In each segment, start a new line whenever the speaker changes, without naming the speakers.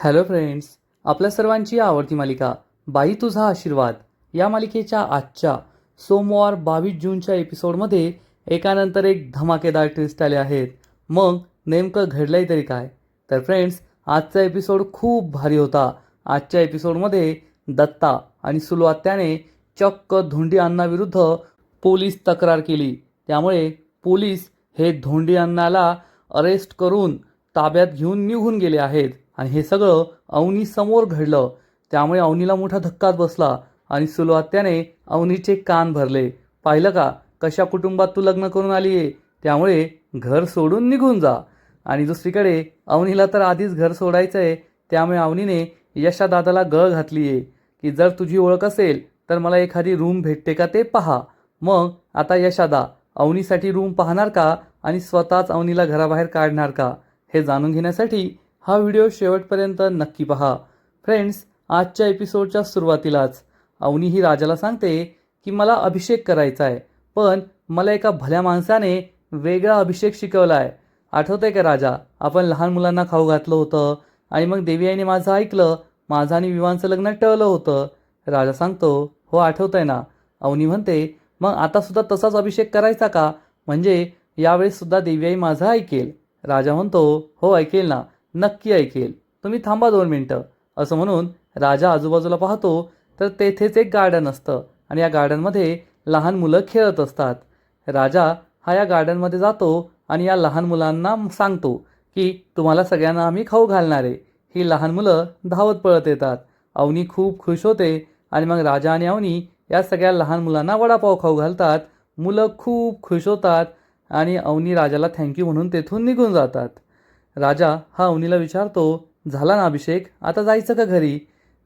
Hello friends, आपल्या सर्वांची आवडती मालिका बाई तुझा आशीर्वाद या मालिकेच्या आजच्या सोमवार 22 जूनच्या एपिसोडमध्ये एकानंतर एक धमाकेदार ट्विस्ट आले आहेत. मग नेमकं घडलंय तरी काय? तर फ्रेंड्स, आजचा एपिसोड खूप भारी होता. आजच्या एपिसोडमध्ये दत्ता आणि सुलवात्याने चक्क धोंडी अण्णाविरुद्ध पोलीस तक्रार केली. त्यामुळे पोलीस हे धोंडी अण्णाला अरेस्ट करून ताब्यात घेऊन निघून गेले आहेत. आणि हे सगळं अवनी समोर घडलं. त्यामुळे अवनीला मोठा धक्काच बसला आणि सुलवात्याने अवनीचे कान भरले. पाहिलं का, कशा कुटुंबात तू लग्न करून आली आहे, त्यामुळे घर सोडून निघून जा. आणि दुसरीकडे अवनीला तर आधीच घर सोडायचं आहे. त्यामुळे अवनीने यशादादाला गळ घातली आहे की जर तुझी ओळख असेल तर मला एखादी रूम भेटते का ते पहा. मग आता यशादा अवनीसाठी रूम पाहणार का आणि स्वतःच अवनीला घराबाहेर काढणार का, हे जाणून घेण्यासाठी हा व्हिडिओ शेवटपर्यंत नक्की पहा. फ्रेंड्स, आजच्या एपिसोडच्या सुरुवातीलाच अवनी ही राजाला सांगते की मला अभिषेक करायचा आहे, पण मला एका भल्या माणसाने वेगळा अभिषेक शिकवला आहे. आठवतं आहे का राजा, आपण लहान मुलांना खाऊ घातलं होतं आणि मग देवी आईने माझं ऐकलं, माझं आणि विवांचं लग्न टळलं होतं. राजा सांगतो, हो आठवतं आहे ना. अवनी म्हणते, मग आतासुद्धा तसाच अभिषेक करायचा का, म्हणजे यावेळेससुद्धा देवी आई माझं ऐकेल. राजा म्हणतो, हो ऐकेल ना, नक्की ऐकेल, तुम्ही थांबा 2 मिनटं. असं म्हणून राजा आजूबाजूला पाहतो तर तेथेच एक गार्डन असतं आणि या गार्डनमध्ये लहान मुलं खेळत असतात. राजा हा या गार्डनमध्ये जातो आणि या लहान मुलांना सांगतो की तुम्हाला सगळ्यांना आम्ही खाऊ घालणार आहे. ही लहान मुलं धावत पळत येतात. अवनी खूप खुश होते आणि मग राजा आणि अवनी या सगळ्या लहान मुलांना वडापाव खाऊ घालतात. मुलं खूप खुश होतात आणि अवनी राजाला थँक्यू म्हणून तेथून निघून जातात. राजा हा अवनीला विचारतो, झाला ना अभिषेक, आता जायचं का घरी?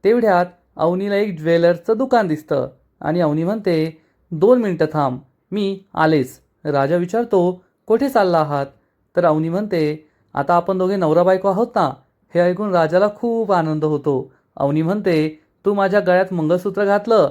तेवढ्यात अवनीला एक ज्वेलरचं दुकान दिसतं आणि अवनी म्हणते, 2 मिनटं थांब, मी आलेच. राजा विचारतो, कुठे चालला आहात? तर अवनी म्हणते, आता आपण दोघे नवरा बायको आहोत ना. हे ऐकून राजाला खूप आनंद होतो. अवनी म्हणते, तू माझ्या गळ्यात मंगळसूत्र घातलं,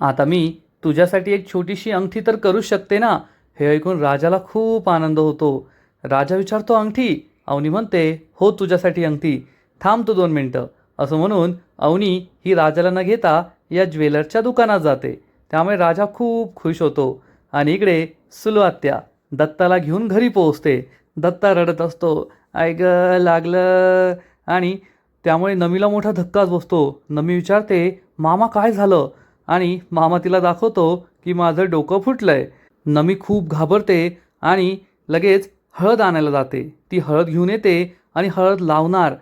आता मी तुझ्यासाठी एक छोटीशी अंगठी तर करू शकते ना. हे ऐकून राजाला खूप आनंद होतो. राजा विचारतो, अंगठी? अवनी म्हणते, हो तुझ्यासाठी अंगठी, थांब तू 2 मिनटं. असं म्हणून अवनी ही राजाला न घेता या ज्वेलरच्या दुकानात जाते. त्यामुळे राजा खूप खुश होतो. आणि इकडे सुलवात्या दत्ताला घेऊन घरी पोहोचते. दत्ता रडत असतो, आई ग लागलं. आणि त्यामुळे नमीला मोठा धक्काच बसतो. नमी विचारते, मामा काय झालं? आणि मामा तिला दाखवतो की माझं डोकं फुटलंय. नमी खूप घाबरते आणि लगेच हळद आणायला जाते. ती हळद घेऊन येते आणि हळद लावणार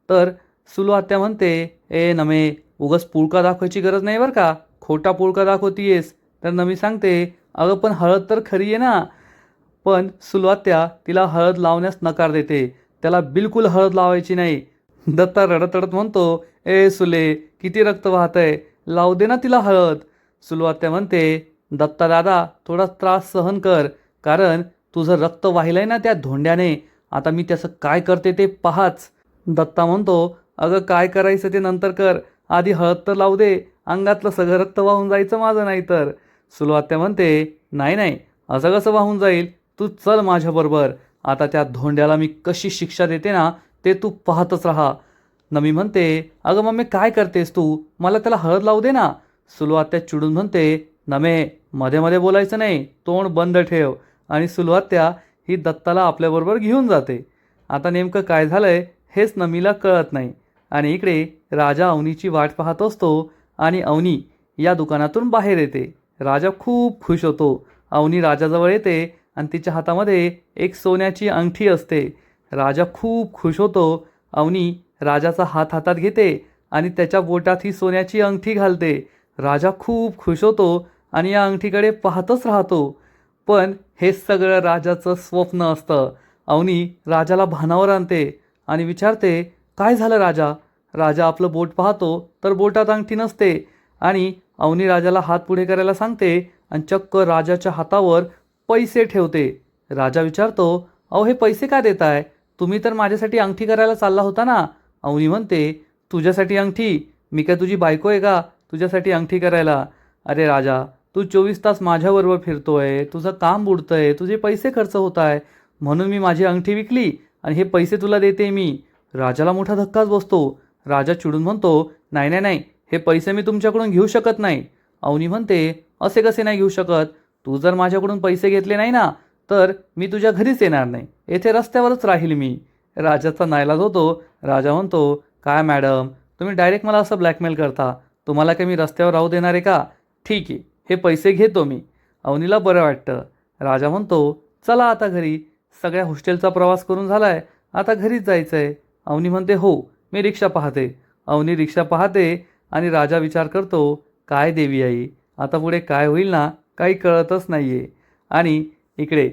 तर सुलवात्या म्हणते, ए नमे, उगाच पुळका दाखवायची गरज नाही बरं का, खोटा पुळका दाखवतीयेस. तर नमी सांगते, अगं पण हळद तर खरी आहे ना. पण सुलवात्या तिला हळद लावण्यास नकार देते. त्याला बिलकुल हळद लावायची नाही. दत्ता रडत रडत म्हणतो, ए सुले, किती रक्त वाहतंय, लावू दे ना तिला हळद. सुलवात्या म्हणते, दत्ता दादा थोडा त्रास सहन कर, कारण तुझं रक्त वाहिलंय ना त्या धोंड्याने, आता मी त्याचं काय करते ते पाहाच. दत्ता म्हणतो, अगं काय करायचं ते नंतर कर, आधी हळद तर लावू दे, अंगातलं सगळं रक्त वाहून जायचं माझं नाही तर. सुलवात्या म्हणते, नाही नाही, असं कसं वाहून जाईल, तू चल माझ्याबरोबर, आता त्या धोंड्याला मी कशी शिक्षा देते ना ते तू पाहतच राहा. नमी म्हणते, अगं मम्मी काय करतेस तू, मला त्याला हळद लावू दे ना. सुलवात्या चिडून म्हणते, नमे, मध्ये मध्ये बोलायचं नाही, तोंड बंद ठेव. आणि सुलवात्या ही दत्ताला आपल्याबरोबर घेऊन जाते. आता नेमकं काय झालंय हेच नमीला कळत नाही. आणि इकडे राजा अवनीची वाट पाहत असतो आणि अवनी या दुकानातून बाहेर येते. राजा खूप खुश होतो. अवनी राजाजवळ येते आणि तिच्या हातामध्ये एक सोन्याची अंगठी असते. राजा खूप खुश होतो. अवनी राजाचा हात हातात घेते आणि त्याच्या बोटात ही सोन्याची अंगठी घालते. राजा खूप खुश होतो आणि या अंगठीकडे पाहतच राहतो. पण हे सगळं राजाचं स्वप्न असतं. अवनी राजाला भानावर आणते आणि विचारते, काय झालं राजा? राजा आपलं बोट पाहतो तर बोटात अंगठी नसते. आणि अवनी राजाला हात पुढे करायला सांगते आणि चक्क राजाच्या हातावर पैसे ठेवते. राजा विचारतो, अहो हे पैसे का देताय? तुम्ही तर माझ्यासाठी अंगठी करायला चालला होता ना. अवनी म्हणते, तुझ्यासाठी अंगठी? मी काय तुझी बायको आहे का तुझ्यासाठी अंगठी करायला? अरे राजा, तू 24 तास माझ्याबरोबर फिरतोय, तुझं काम बुडतंय, तुझे पैसे खर्च होत आहे, म्हणून मी माझी अंगठी विकली आणि हे पैसे तुला देते मी. राजाला मोठा धक्काच बसतो. राजा चिडून म्हणतो, नाही नाही नाही, हे पैसे मी तुमच्याकडून घेऊ शकत नाही. अवनी म्हणते, असे कसे नाही घेऊ शकत? तू जर माझ्याकडून पैसे घेतले नाही ना, तर मी तुझ्या घरीच येणार नाही, येथे रस्त्यावरच राहील मी. राजाचा नाईलाज होतो. राजा म्हणतो, काय मॅडम, तुम्ही डायरेक्ट मला असं ब्लॅकमेल करता. तुम्हाला काही मी रस्त्यावर राहू देणार आहे का? ठीक आहे, हे पैसे घेतो मी. अवनीला बरं वाटतं. राजा म्हणतो, चला आता घरी. सगळ्या हॉस्टेलचा प्रवास करून झालाय, आता घरीच जायचं आहे. अवनी म्हणते, हो, मी रिक्षा पाहते. अवनी रिक्षा पाहते आणि राजा विचार करतो, काय देवी आई, आता पुढे काय होईल ना, काही कळतच नाही आहे. आणि इकडे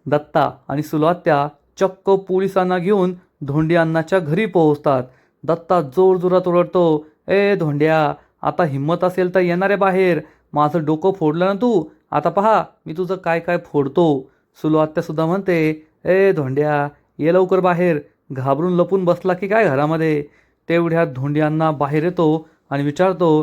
दत्ता आणि सुलवात्या चक्क पोलिसांना घेऊन धोंडी अण्णाच्या घरी पोहोचतात. दत्ता जोरजोरात ओरडतो, ए धोंड्या, आता हिंमत असेल तर येणारे बाहेर. माझं डोकं फोडलं ना तू, आता पहा मी तुझं काय काय फोडतो. सुलवात्यासुद्धा म्हणते, ए धोंड्या, ये लवकर बाहेर. घाबरून लपून बसला की काय घरामध्ये? तेवढ्यात धोंडी अण्णा बाहेर येतो आणि विचारतो,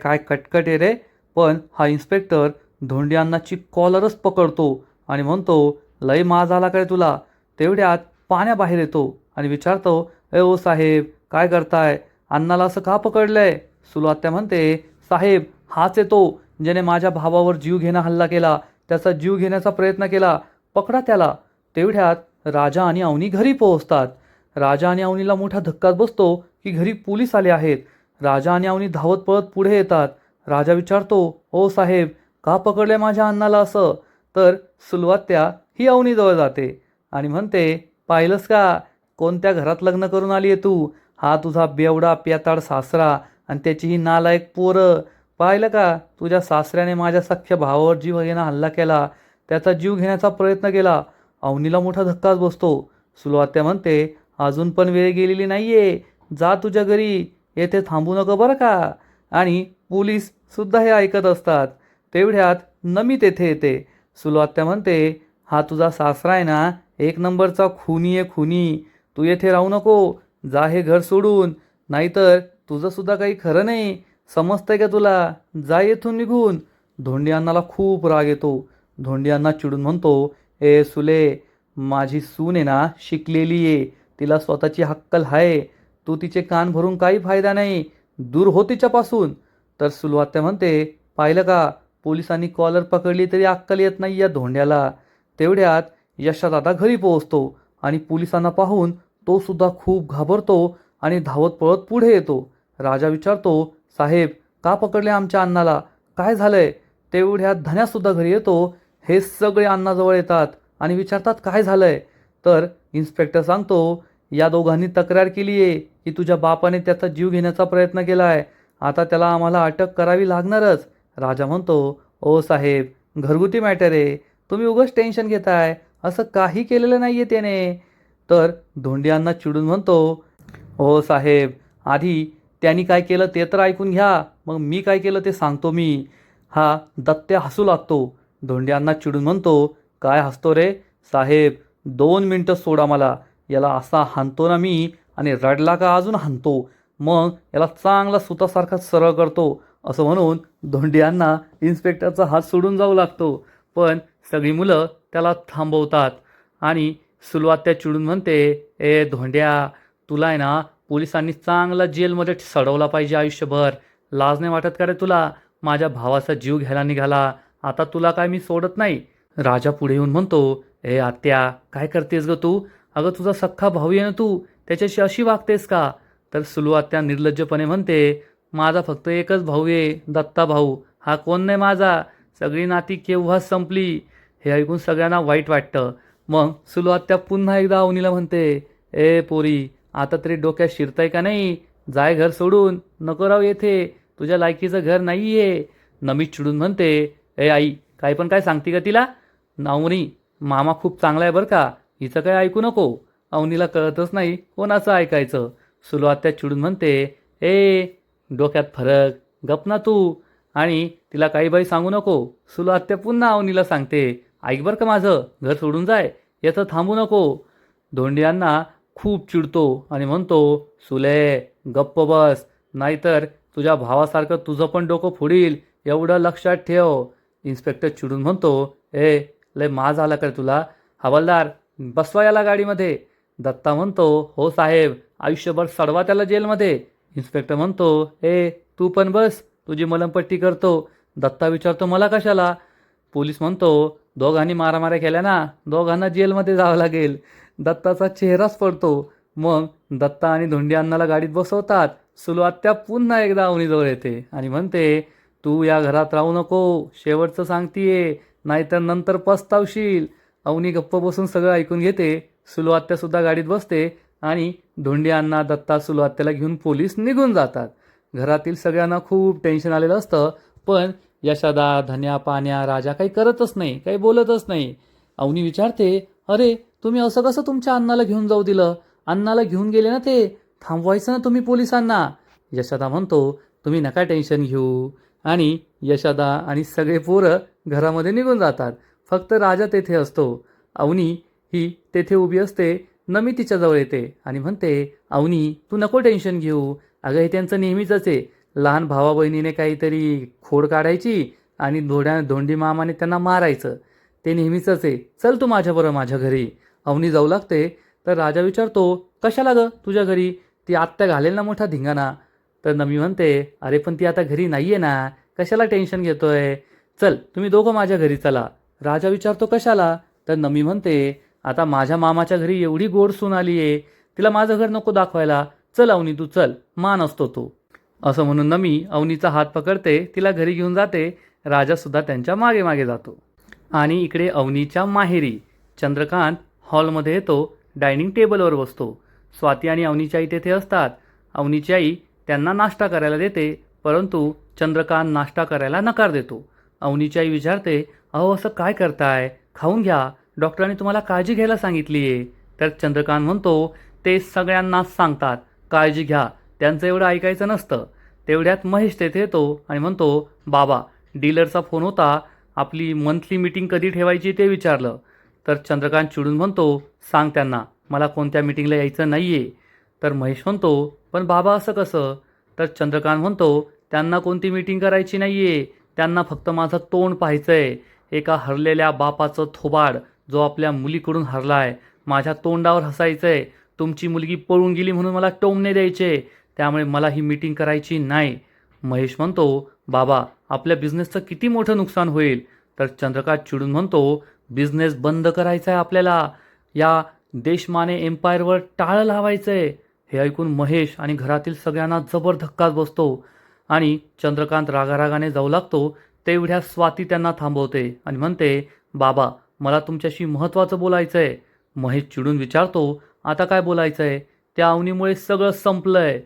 काय कटकट आहे रे? पण हा इन्स्पेक्टर धोंडी अण्णाची कॉलरच पकडतो आणि म्हणतो, लय माज आला काय तुला? तेवढ्यात पाण्या बाहेर येतो आणि विचारतो, ओ साहेब, काय करताय? अण्णाला असं का पकडलंय? सुलवात्या म्हणते, साहेब, हाच येतो ज्याने माझ्या भावावर जीव घेणा हल्ला केला, त्याचा जीव घेण्याचा प्रयत्न केला, पकडा त्याला. तेवढ्यात राजा आणि अवनी घरी पोहोचतात. राजा आणि अवनीला मोठा धक्काच बसतो की घरी पोलीस आले आहेत. राजा आणि अवनी धावत पळत पुढे येतात. राजा विचारतो, ओ साहेब, का पकडले माझ्या अण्णाला असं? तर सुलवात्या ही अवनीजवळ जाते आणि म्हणते, पाहिलंस का, कोणत्या घरात लग्न करून आली आहे तू? हा तुझा बेवडा प्याताड सासरा आणि त्याची ही नालायक पोरं. पाहिलं का, तुझ्या सासऱ्याने माझ्या सख्ख्या भावावर जीव घेणा हल्ला केला, त्याचा जीव घेण्याचा प्रयत्न केला. अवनीला मोठा धक्काच बसतो. सुलवात्या म्हणते, अजून पण वेळ गेलेली नाहीये, जा तुझ्या घरी, येथे थांबू नको बरं का. आणि पोलीस सुद्धा हे ऐकत असतात. तेवढ्यात नमी तेथे येते. सुलवात्या म्हणते, हा तुझा सासरा आहे ना, एक नंबरचा खूनी आहे, खूनी. तू येथे राहू नको, जा हे घर सोडून, नाहीतर तुझं सुद्धा काही खरं नाही. समजतंय का तुला? जा येथून निघून. धोंडी अण्णाला खूप राग येतो. धोंडी अण्णा चिडून म्हणतो, ए सुले, माझी सून आहे ना, शिकलेली आहे, तिला स्वतःची हक्कल आहे. तू तिचे कान भरून काही फायदा नाही, दूर हो तिच्यापासून. तर सुलवात्या म्हणते, पाहिलं का, पोलिसांनी कॉलर पकडली तरी अक्कल येत नाही या धोंड्याला. तेवढ्यात यशदादा घरी पोहोचतो आणि पोलिसांना पाहून तो सुद्धा खूप घाबरतो आणि धावत पळत पुढे येतो. राजा विचारतो, साहेब, का पकडले आमच्या अण्णाला? काय झालंय? तेवढ्यात धन्यासुद्धा घरी येतो. हे सगळे अण्णाजवळ येतात आणि विचारतात, काय झालंय? तर इन्स्पेक्टर सांगतो, या दोघांनी तक्रार केली आहे की तुझ्या बापाने त्याचा जीव घेण्याचा प्रयत्न केला आहे, आता त्याला आम्हाला अटक करावी लागणारच. राजा म्हणतो, ओ साहेब, घरगुती मॅटर आहे, तुम्ही उगाच टेन्शन घेताय, असं काही केलेलं नाही आहे त्याने. तर धोंडी अण्णा चिडून म्हणतो, हो साहेब, आधी त्यांनी काय केलं ते तर ऐकून घ्या, मग मी काय केलं ते सांगतो मी. हा दत्त्या हसू लागतो. धोंडी अण्णा चिडून म्हणतो, काय हसतो रे? साहेब, 2 मिनटं सोडा मला, याला असा हाणतो ना मी, आणि रडला का अजून हाणतो, मग याला चांगला सुतासारखा सरळ करतो. असं म्हणून धोंडी अण्णा इन्स्पेक्टरचा हात सोडून जाऊ लागतो. पण सगळी मुलं त्याला थांबवतात आणि सुलवात्या चिडून म्हणते, ए धोंड्या, तुला आहे ना पोलिसांनी चांगला जेलमध्ये सडवला पाहिजे आयुष्यभर. लाज नाही वाटत का रे तुला? माझ्या भावाचा जीव घ्यायला निघाला, आता तुला काय मी सोडत नाही. राजा पुढे येऊन म्हणतो, ए आत्या, काय करतेस ग तू? अगं तुझा सख्खा भाऊ आहे ना तू, त्याच्याशी अशी वागतेस का? तर सुलवात्या निर्लज्जपणे म्हणते, माझा फक्त एकच भाऊ आहे, दत्ता भाऊ, हा कोण नाही माझा, सगळी नाती केव्हाच संपली. हे ऐकून सगळ्यांना वाईट वाटतं. मग सुलवात्या पुन्हा एकदा अवनीला म्हणते, ए पोरी, आता तरी डोक्यात शिरताय का नाही? जाय घर सोडून, नको राहू येथे, तुझ्या लायकीचं घर नाही आहे. नमी चिडून म्हणते, ए आई, काय पण काय सांगते का तिला? अवनी, मामा खूप चांगला आहे बरं का, हिचं काय ऐकू नको. अवनीला कळतच नाही कोणाचं ऐकायचं. सुलवात्या चिडून म्हणते, ए डोक्यात फरक, गप ना तू, आणि तिला काही बाई सांगू नको. सुलवात्या पुन्हा अवनीला सांगते, ऐक बरं का माझं, घर सोडून जाय, येतं थांबू नको. धोंडियांना खूप चिडतो आणि म्हणतो, सुले, गप्प बस, नाहीतर तुझ्या भावासारखं तुझं पण डोकं फोडील, एवढं लक्षात ठेव. इन्स्पेक्टर चिडून म्हणतो, ए लय माज आला कर तुला? हवालदार, बसवा याला गाडीमध्ये. दत्ता म्हणतो, हो साहेब, आयुष्यभर सडवा त्याला जेलमध्ये. इन्स्पेक्टर म्हणतो, ए तू पण बस, तुझी मलमपट्टी करतो. दत्ता विचारतो, मला कशाला? पोलीस म्हणतो, दोघांनी मारामाऱ्या केल्या ना, दोघांना जेलमध्ये जावं लागेल. दत्ताचा चेहराच पडतो. मग दत्ता आणि धोंडी अण्णाला गाडीत बसवतात. सुलू पुन्हा एकदा अवनीजवळ येते आणि म्हणते, तू या घरात राहू नको, शेवटचं सांगतीये, नाहीतर नंतर पस्तावशील. अवनी गप्प बसून सगळं ऐकून घेते. सुलू सुद्धा गाडीत बसते आणि धोंडी अण्णा, दत्ता, सुलू घेऊन पोलीस निघून जातात. घरातील सगळ्यांना खूप टेन्शन आलेलं असतं, पण यशोदा, धन्या, पाण्या, राजा काही करतच नाही, काही बोलतच नाही. अवनी विचारते, अरे तुम्ही असं कसं तुमच्या अण्णाला घेऊन जाऊ दिलं? अण्णाला घेऊन गेले ना ते, थांबवायचं ना तुम्ही पोलिसांना. यशोदा म्हणतो, तुम्ही नका टेन्शन घेऊ. आणि यशोदा आणि सगळे पोरं घरामध्ये निघून जातात. फक्त राजा तेथे असतो. अवनी ही तेथे उभी असते. नमी तिच्याजवळ येते आणि म्हणते, अवनी तू नको टेन्शन घेऊ. अगं हे त्यांचं नेहमीचंच आहे. लहान भावा बहिणीने काहीतरी खोड काढायची आणि धोंडी मामाने त्यांना मारायचं. ते नेहमीचंच आहे. चल तू माझ्याबरोबर माझ्या घरी. अवनी जाऊ लागते तर राजा विचारतो, कशाला गं तुझ्या घरी? ती आत्या घालेल ना मोठा धिंगाणा. तर नमी म्हणते, अरे पण ती आता घरी नाही आहे ना, कशाला टेन्शन घेतोय? चल तुम्ही दोघं माझ्या घरी चला. राजा विचारतो, कशाला? तर नमी म्हणते, आता माझ्या मामाच्या घरी एवढी गोड सून आली आहे, तिला माझं घर नको दाखवायला. चल अवनी तू चल, मान असतो तो. असं म्हणून नमी अवनीचा हात पकडते, तिला घरी घेऊन जाते. राजासुद्धा त्यांच्या मागे मागे जातो. आणि इकडे अवनीच्या माहेरी चंद्रकांत हॉलमध्ये येतो. डायनिंग टेबलवर बसतो. स्वाती आणि अवनीची आई तेथे असतात. अवनीची आई त्यांना नाश्ता करायला देते, परंतु चंद्रकांत नाश्ता करायला नकार देतो. अवनीची आई विचारते, अहो असं काय करताय? खाऊन घ्या, डॉक्टरांनी तुम्हाला काळजी घ्यायला सांगितली आहे. तर चंद्रकांत म्हणतो, ते सगळ्यांनाच सांगतात काळजी घ्या, त्यांचं एवढं ऐकायचं नसतं. तेवढ्यात महेश तेथे येतो आणि म्हणतो, बाबा डीलरचा फोन होता, आपली मंथली मीटिंग कधी ठेवायची ते विचारलं. तर चंद्रकांत चिडून म्हणतो, सांग त्यांना मला कोणत्या मीटिंगला यायचं नाही आहे. तर महेश म्हणतो, पण बाबा असं कसं? तर चंद्रकांत म्हणतो, त्यांना कोणती मीटिंग करायची नाही आहे, त्यांना फक्त माझं तोंड पाहायचं आहे. एका हरलेल्या बापाचं थोबाड जो आपल्या मुलीकडून हरला आहे, माझ्या तोंडावर हसायचं आहे. तुमची मुलगी पळून गेली म्हणून मला टोमणे द्यायचे, त्यामुळे मला ही मीटिंग करायची नाही. महेश म्हणतो, बाबा आपल्या बिझनेसचं किती मोठं नुकसान होईल. तर चंद्रकांत चिडून म्हणतो, बिझनेस बंद करायचा आहे आपल्याला, या देशमाने एम्पायरवर टाळं लावायचं आहे. हे ऐकून महेश आणि घरातील सगळ्यांना जबर धक्काच बसतो आणि चंद्रकांत रागारागाने जाऊ लागतो. तेवढ्या स्वाती त्यांना थांबवते आणि म्हणते, बाबा मला तुमच्याशी महत्त्वाचं बोलायचं आहे. महेश चिडून विचारतो, आता काय बोलायचं आहे? त्या अवनीमुळे सगळं संपलं आहे.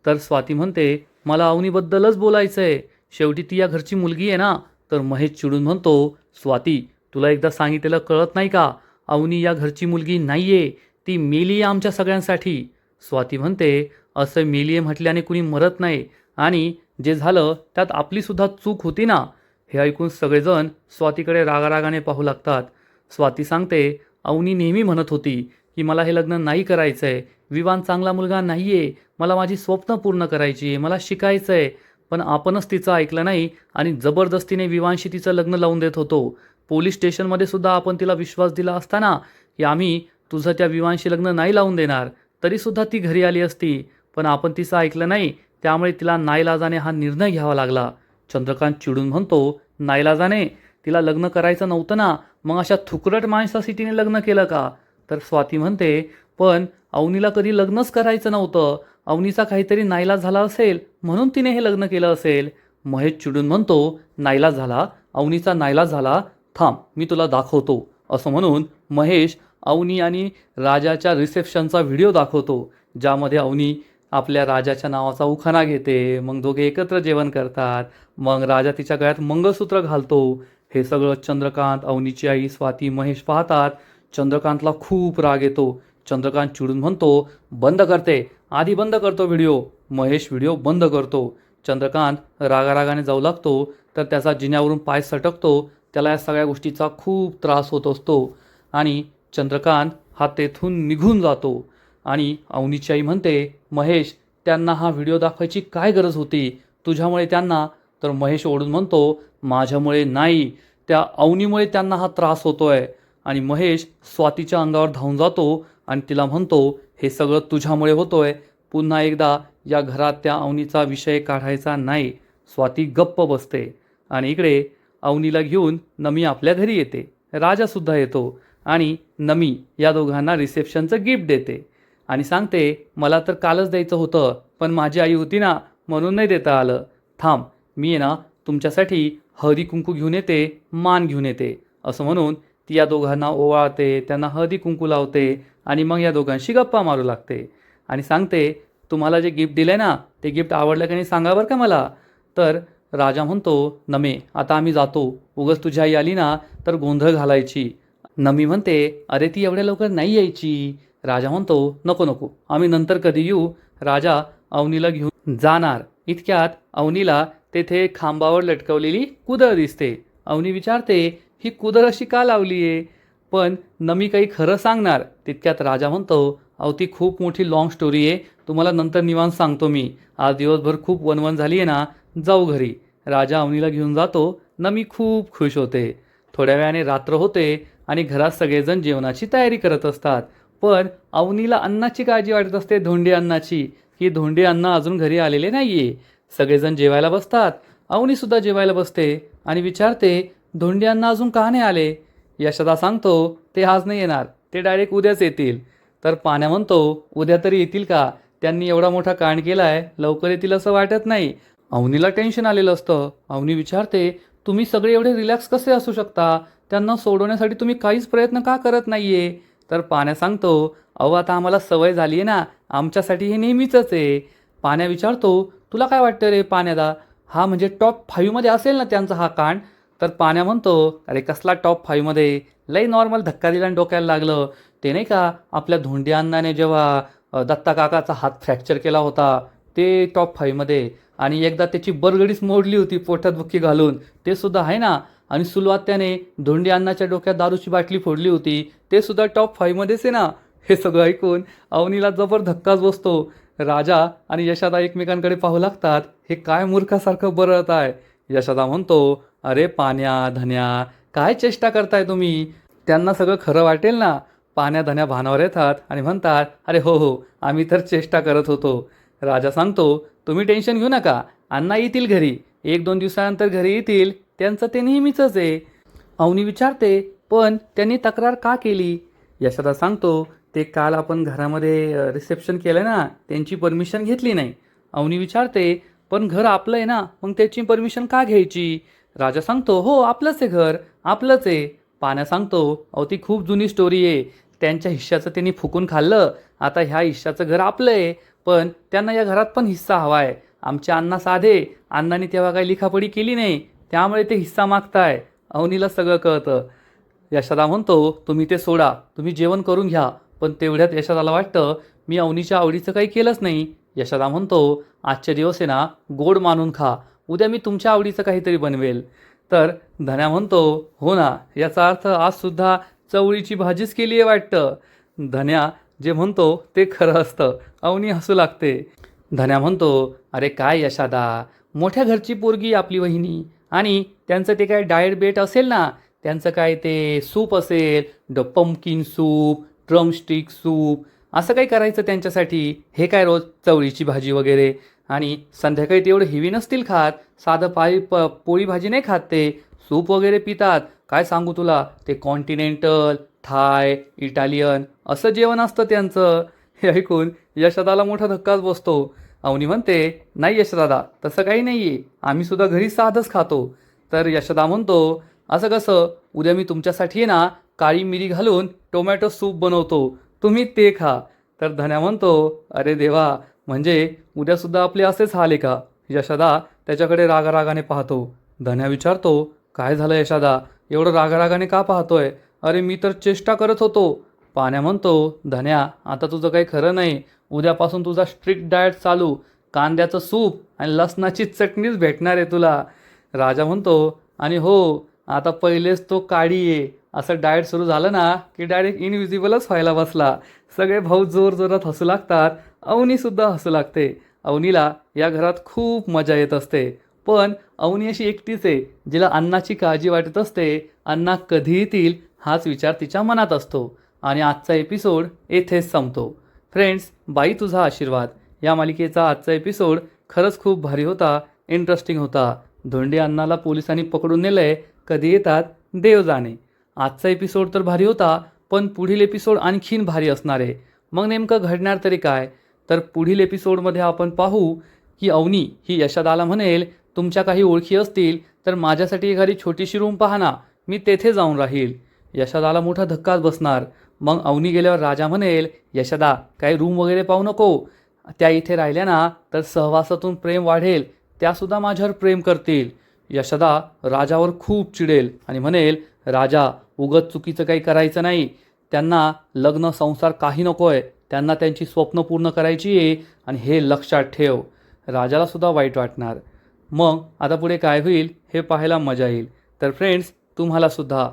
तर स्वाती म्हणते, मला अवनीबद्दलच बोलायचं आहे, शेवटी ती या घरची मुलगी आहे ना. तर महेश चिडून म्हणतो, स्वाती तुला एकदा सांगितलेलं कळत नाही का? अवनी या घरची मुलगी नाही आहे, ती मेली आहे आमच्या सगळ्यांसाठी. स्वाती म्हणते, असं मेली आहे म्हटल्याने कुणी मरत नाही, आणि जे झालं त्यात आपलीसुद्धा चूक होती ना. हे ऐकून सगळेजण स्वातीकडे रागारागाने पाहू लागतात. स्वाती सांगते, अवनी नेहमी म्हणत होती की मला हे लग्न नाही करायचं आहे, विवान चांगला मुलगा नाही आहे, मला माझी स्वप्न पूर्ण करायची आहे, मला शिकायचं आहे. पण आपणच तिचं ऐकलं नाही आणि जबरदस्तीने विवांशी तिचं लग्न लावून देत होतो. पोलीस स्टेशनमध्ये सुद्धा आपण तिला विश्वास दिला असताना की आम्ही तुझं त्या विवांशी लग्न नाही लावून देणार, तरीसुद्धा ती घरी आली असती. पण आपण तिचं ऐकलं नाही, त्यामुळे तिला नाईलाजाने हा निर्णय घ्यावा लागला. चंद्रकांत चिडून म्हणतो, नाईलाजाने? तिला लग्न करायचं नव्हतं ना, मग अशा थुकरट माणसाशी तिने लग्न केलं का? तर स्वाती म्हणते, पण अवनीला कधी लग्नच करायचं नव्हतं, अवनीचा काहीतरी नाईलाज झाला असेल म्हणून तिने हे लग्न केलं असेल. महेश चिडून म्हणतो, नाईलाज झाला? अवनीचा नाईलाज झाला? थांब मी तुला दाखवतो. असं म्हणून महेश अवनी आणि राजाच्या रिसेप्शनचा व्हिडिओ दाखवतो, ज्यामध्ये अवनी आपल्या राजाच्या नावाचा उखाणा घेते. मग दोघे एकत्र जेवण करतात. मग राजा तिच्या गळ्यात मंगळसूत्र घालतो. हे सगळं चंद्रकांत, अवनीची आई, स्वाती, महेश पाहतात. चंद्रकांतला खूप राग येतो. चंद्रकांत चिडून म्हणतो, बंद करते, आधी बंद करतो व्हिडिओ. महेश व्हिडिओ बंद करतो. चंद्रकांत रागारागाने जाऊ लागतो तर त्याचा जिन्यावरून पाय सटकतो. त्याला या सगळ्या गोष्टीचा खूप त्रास होत असतो आणि चंद्रकांत हा तेथून निघून जातो. आणि अवनीची आई म्हणते, महेश त्यांना हा व्हिडिओ दाखवायची काय गरज होती? तुझ्यामुळे त्यांना. तर महेश ओढून म्हणतो, माझ्यामुळे नाही, त्या अवनीमुळे त्यांना हा त्रास होतोय. आणि महेश स्वातीच्या अंगावर धावून जातो आणि तिला म्हणतो, हे सगळं तुझ्यामुळे होतोय, पुन्हा एकदा या घरात त्या अवनीचा विषय काढायचा नाही. स्वाती गप्प बसते आणि इकडे अवनीला घेऊन नमी आपल्या घरी येते. राजासुद्धा येतो आणि नमी या दोघांना रिसेप्शनचं गिफ्ट देते आणि सांगते, मला तर कालच द्यायचं होतं, पण माझी आई होती ना, म्हणून नाही देता आलं. थांब, मी आहे ना तुमच्यासाठी हळदी कुंकू घेऊन येते, मान घेऊन येते. असं म्हणून ती या दोघांना ओवाळते, त्यांना हळदी कुंकू लावते आणि मग या दोघांशी गप्पा मारू लागते आणि सांगते, तुम्हाला जे गिफ्ट दिलं आहे ना, ते गिफ्ट आवडलं की नाही सांगा बरं का मला. तर राजा म्हणतो, नमे आता आम्ही जातो, उगाच तुझी आई आली ना तर गोंधळ घालायची. नमी म्हणते, अरे ती एवढ्या लवकर नाही यायची. राजा म्हणतो, नको नको, आम्ही नंतर कधी येऊ. राजा अवनीला घेऊन जाणार. इतक्यात अवनीला तेथे खांबावर लटकवलेली कुदळ दिसते. अवनी विचारते, ही कुदळ अशी का लावली आहे? पण नमी काही खरं सांगणार. तितक्यात राजा म्हणतो, अहो ती खूप मोठी लाँग स्टोरी आहे, तुम्हाला नंतर निवांत सांगतो मी. आज दिवसभर खूप वणवण झाली आहे ना, जाऊ घरी. राजा अवनीला घेऊन जातो. नमी खूप खुश होते. थोड्या वेळाने रात्र होते आणि घरात सगळेजण जेवणाची तयारी करत असतात. पण अवनीला अन्नाची काळजी वाटत असते, धोंडी अन्नाची, की धोंडी अन्न अजून घरी आलेले नाहीये. सगळेजण जेवायला बसतात. अवनीसुद्धा जेवायला बसते आणि विचारते, धोंडी अन्न अजून का नाही आले? यशोदा सांगतो, ते आज नाही येणार, ते डायरेक्ट उद्याच येतील. तर पाण्या म्हणतो, उद्या तरी येतील का? त्यांनी एवढा मोठा कांड केलाय, लवकर येतील असं वाटत नाही. अवनीला टेन्शन आलेलं असतं. अवनी विचारते, तुम्ही सगळे एवढे रिलॅक्स कसे असू शकता? त्यांना सोडवण्यासाठी तुम्ही काहीच प्रयत्न का करत नाहीये? तर पाण्या सांगतो, अहो आता आम्हाला सवय झाली आहे ना, आमच्यासाठी हे नेहमीचंच आहे. पाण्या विचारतो, तुला काय वाटतं रे पाण्यादा, हा म्हणजे टॉप 5मध्ये असेल ना त्यांचा हा कांड? तर पाण्या म्हणतो, अरे कसला टॉप 5मध्ये, लई नॉर्मल धक्का दिला आणि डोक्याला लागलं. ते नाही का आपल्या धोंडी अण्णाने जेव्हा दत्ता काकाचा हात फ्रॅक्चर केला होता, ते टॉप 5मध्ये. आणि एकदा त्याची बरगडीच मोडली होती पोटात बुक्की घालून, ते सुद्धा आहे ना. आणि सुलवात्याने धोंडी अण्णाच्या डोक्यात दारूची बाटली फोडली होती, ते सुद्धा टॉप 5मध्येच आहे ना. हे सगळं ऐकून अवनीला जबर धक्काच बसतो. राजा आणि यशोदा एकमेकांकडे पाहू लागतात, हे काय मूर्खासारखं बरळत आहे. यशोदा म्हणतो, अरे पाण्या धन्या, काय चेष्टा करताय तुम्ही? त्यांना सगळं खरं वाटेल ना. पाण्या धन्या भानावर येतात आणि म्हणतात, अरे हो हो, आम्ही तर चेष्टा करत होतो. राजा सांगतो, तुम्ही टेन्शन घेऊ नका, अण्णा येतील घरी, 1-2 दिवसानंतर घरी येतील, त्यांचं ते नेहमीचंच आहे. अवनी विचारते, पण त्यांनी तक्रार का केली? यशोदा सांगतो, ते काल आपण घरामध्ये रिसेप्शन केलं ना, त्यांची परमिशन घेतली नाही. अवनी विचारते, पण घर आपलं आहे ना, मग त्याची परमिशन का घ्यायची? राजा सांगतो, हो आपलंच आहे घर, आपलंच आहे. पाण्या सांगतो, अहो ती खूप जुनी स्टोरी आहे, त्यांच्या हिश्श्याचं त्यांनी फुकून खाल्लं, आता ह्या हिश्श्याचं घर आपलं आहे, पण त्यांना या घरात पण हिस्सा हवा आहे. आमच्या अण्णा साधे, अण्णांनी तेव्हा काही लिखापडी केली नाही, त्यामुळे ते हिस्सा मागताय. अवनीला सगळं कळतं. यशोदा म्हणतो, तुम्ही ते सोडा, तुम्ही जेवण करून घ्या. पण तेवढ्यात यशोदाला वाटतं, मी अवनीच्या आवडीचं काही केलंच नाही. यशोदा म्हणतो, आजचे दिवस आहे ना, गोड मानून खा, उद्या मी तुमच्या आवडीचं काहीतरी बनवेल. तर धन्या म्हणतो, हो ना, याचा अर्थ आजसुद्धा चवळीची भाजीच केली आहे वाटतं. धन्या जे म्हणतो ते खरं असतं. अवनी हसू लागते. धन्या म्हणतो, अरे काय यशोदा, मोठ्या घरची पोरगी आपली वहिनी, आणि त्यांचं ते काय डाएट बेट असेल ना, त्यांचं काय ते सूप असेल, पंपकिन सूप, ड्रमस्टिक सूप, असं काही करायचं त्यांच्यासाठी. हे काय रोज चवळीची भाजी वगैरे, आणि संध्याकाळी ते एवढं हेवी नसतील खात, साधं पोळी भाजी नाही खात, ते सूप वगैरे पितात. काय सांगू तुला, ते कॉन्टिनेंटल, थाय, इटालियन असं जेवण असतं त्यांचं. हे ऐकून यशोदाला मोठा धक्काच बसतो. अवनी म्हणते, नाही यशोदा, तसं काही नाही आहे, आम्ही सुद्धा घरी साधंच खातो. तर यशोदा म्हणतो, असं कसं, उद्या मी तुमच्यासाठी ना काळी मिरी घालून टोमॅटो सूप बनवतो, तुम्ही ते खा. तर धन्या म्हणतो, अरे देवा, म्हणजे उद्यासुद्धा आपले असेच हाल आहे का? यशोदा त्याच्याकडे रागारागाने पाहतो. धन्या विचारतो, काय झालं यशोदा, एवढं रागारागाने का पाहतोय? अरे मी तर चेष्टा करत होतो. पाण्या म्हणतो, धन्या आता तुझं काही खरं नाही, उद्यापासून तुझा स्ट्रिक्ट डाएट चालू, कांद्याचं सूप आणि लसणाची चटणीच भेटणार आहे तुला. राजा म्हणतो, आणि हो, आता पहिलेच तो काळी आहे, असं डाएट सुरू झालं ना की डायरेक्ट इनविजिबलच व्हायला बसला. सगळे भाऊ जोरजोरात हसू लागतात. अवनीसुद्धा हसू लागते. अवनीला या घरात खूप मजा येत असते. पण अवनी अशी एकटीच आहे जिला अण्णाची काळजी वाटत असते. अण्णा कधी येतील हाच विचार तिच्या मनात असतो. आणि आजचा एपिसोड येथेच संपतो. फ्रेंड्स, बाई तुझा आशीर्वाद या मालिकेचा आजचा एपिसोड खरंच खूप भारी होता, इंटरेस्टिंग होता. धोंडे अण्णाला पोलिसांनी पकडून नेलंय, कधी येतात देव जाणे. आजचा एपिसोड तर भारी होता, पण पुढील एपिसोड आणखीन भारी असणार आहे. मग नेमकं घडणार तरी काय? तर पुढील एपिसोडमध्ये आपण पाहू की अवनी ही यशोदाला म्हणेल, तुमच्या काही ओळखी असतील तर माझ्यासाठी एखादी छोटीशी रूम पहा ना, मी तेथे जाऊन राहील. यशोदाला मोठा धक्काच बसणार. मग अवनी गेल्यावर राजा म्हणेल, यशोदा काही रूम वगैरे पाहू नको, त्या इथे राहिल्या ना तर सहवासातून प्रेम वाढेल, त्यासुद्धा माझ्यावर प्रेम करतील. यशोदा राजावर खूप चिडेल आणि म्हणेल, राजा उगत चुकीचं काही करायचं नाही, त्यांना लग्न संसार काही नकोय, त्यांना त्यांची स्वप्न पूर्ण करायची आहे आणि हे लक्षात ठेव. राजाला सुद्धा वाईट वाटणार. मग आता पुढे काय होईल हे पाहायला मजा येईल. तर फ्रेंड्स, तुम्हाला सुद्धा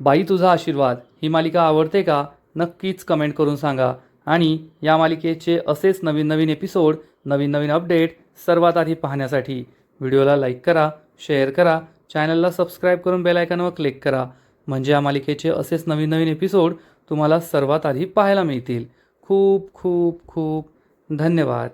बाई तुझा आशीर्वाद ही मालिका आवडते का? नक्कीच कमेंट करून सांगा. आणि या मालिकेचे असेच नवीन नवीन एपिसोड, नवीन नवीन अपडेट सर्वात आधी पाहण्यासाठी व्हिडिओला लाईक करा, शेअर करा, चॅनलला सबस्क्राईब करून बेल आयकॉनवर क्लिक करा. म्हणजे या मालिकेचे असेच नवीन नवीन एपिसोड तुम्हाला सर्वात आधी पाहायला मिळतील. खूप खूप खूप धन्यवाद.